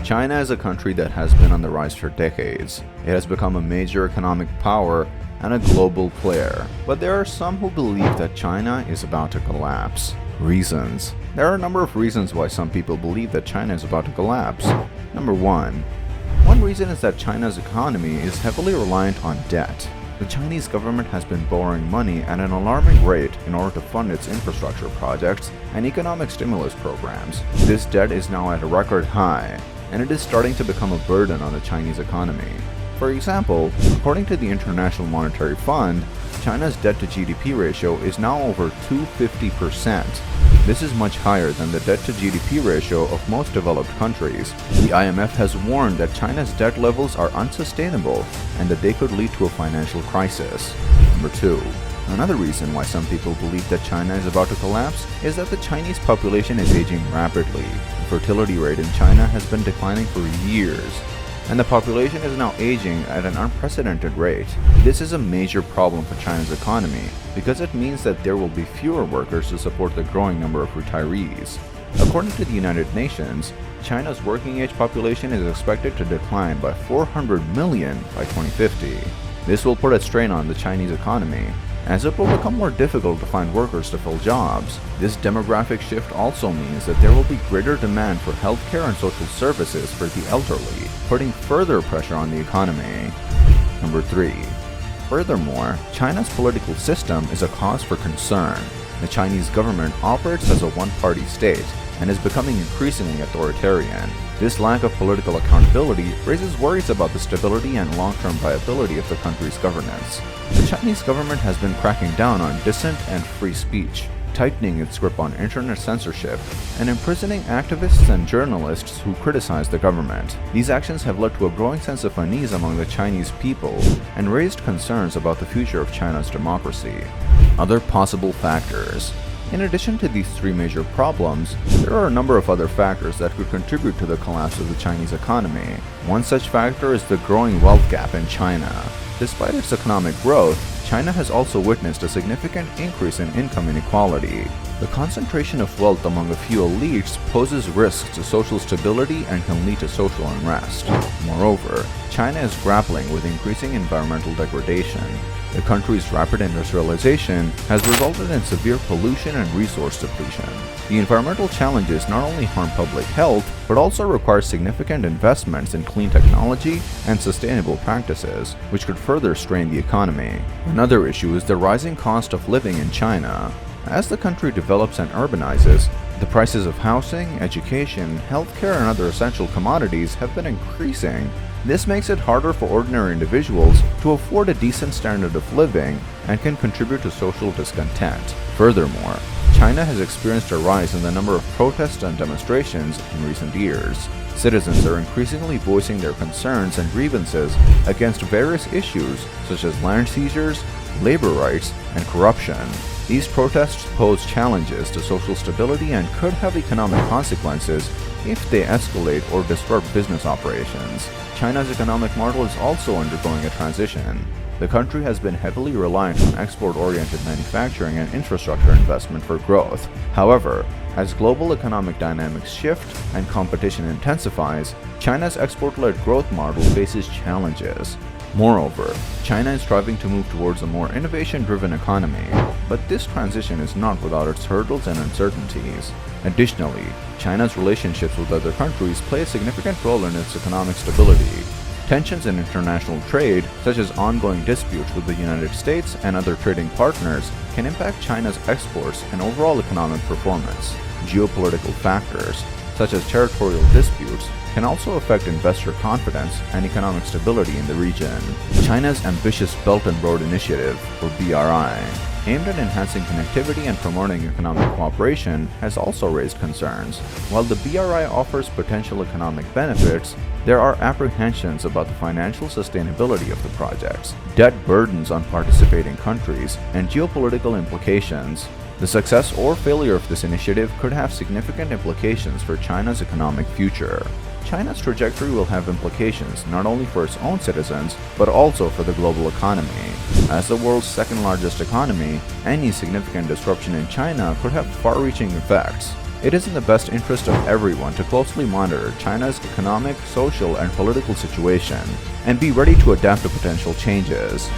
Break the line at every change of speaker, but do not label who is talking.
China is a country that has been on the rise for decades. It has become a major economic power and a global player. But there are some who believe that China is about to collapse. Reasons. There are a number of reasons why some people believe that China is about to collapse. Number 1. One reason is that China's economy is heavily reliant on debt. The Chinese government has been borrowing money at an alarming rate in order to fund its infrastructure projects and economic stimulus programs. This debt is now at a record high, and it is starting to become a burden on the Chinese economy. For example, according to the International Monetary Fund, China's debt to GDP ratio is now over 250%. This is much higher than the debt to GDP ratio of most developed countries. The IMF has warned that China's debt levels are unsustainable and that they could lead to a financial crisis. Number 2. Another reason why some people believe that China is about to collapse is that the Chinese population is aging rapidly. The fertility rate in China has been declining for years, and the population is now aging at an unprecedented rate. This is a major problem for China's economy because it means that there will be fewer workers to support the growing number of retirees. According to the United Nations, China's working age population is expected to decline by 400 million by 2050. This will put a strain on the Chinese economy, as it will become more difficult to find workers to fill jobs. This demographic shift also means that there will be greater demand for healthcare and social services for the elderly, putting further pressure on the economy. Number 3. Furthermore, China's political system is a cause for concern. The Chinese government operates as a one-party state and is becoming increasingly authoritarian. This lack of political accountability raises worries about the stability and long-term viability of the country's governance. The Chinese government has been cracking down on dissent and free speech, tightening its grip on internet censorship, and imprisoning activists and journalists who criticize the government. These actions have led to a growing sense of unease among the Chinese people and raised concerns about the future of China's democracy. Other possible factors. In addition to these 3 major problems, there are a number of other factors that could contribute to the collapse of the Chinese economy. One such factor is the growing wealth gap in China. Despite its economic growth, China has also witnessed a significant increase in income inequality. The concentration of wealth among a few elites poses risks to social stability and can lead to social unrest. Moreover, China is grappling with increasing environmental degradation. The country's rapid industrialization has resulted in severe pollution and resource depletion. The environmental challenges not only harm public health, but also require significant investments in clean technology and sustainable practices, which could further strain the economy. Another issue is the rising cost of living in China. As the country develops and urbanizes, the prices of housing, education, healthcare, and other essential commodities have been increasing. This makes it harder for ordinary individuals to afford a decent standard of living and can contribute to social discontent. Furthermore, China has experienced a rise in the number of protests and demonstrations in recent years. Citizens are increasingly voicing their concerns and grievances against various issues such as land seizures, labor rights, and corruption. These protests pose challenges to social stability and could have economic consequences if they escalate or disrupt business operations. China's economic model is also undergoing a transition. The country has been heavily reliant on export-oriented manufacturing and infrastructure investment for growth. However, as global economic dynamics shift and competition intensifies, China's export-led growth model faces challenges. Moreover, China is striving to move towards a more innovation-driven economy, but this transition is not without its hurdles and uncertainties. Additionally, China's relationships with other countries play a significant role in its economic stability. Tensions in international trade, such as ongoing disputes with the United States and other trading partners, can impact China's exports and overall economic performance. Geopolitical factors, such as territorial disputes, can also affect investor confidence and economic stability in the region. China's ambitious Belt and Road Initiative, or BRI, aimed at enhancing connectivity and promoting economic cooperation, has also raised concerns. While the BRI offers potential economic benefits, there are apprehensions about the financial sustainability of the projects, debt burdens on participating countries, and geopolitical implications. The success or failure of this initiative could have significant implications for China's economic future. China's trajectory will have implications not only for its own citizens, but also for the global economy. As the world's second largest economy, any significant disruption in China could have far-reaching effects. It is in the best interest of everyone to closely monitor China's economic, social, and political situation and be ready to adapt to potential changes.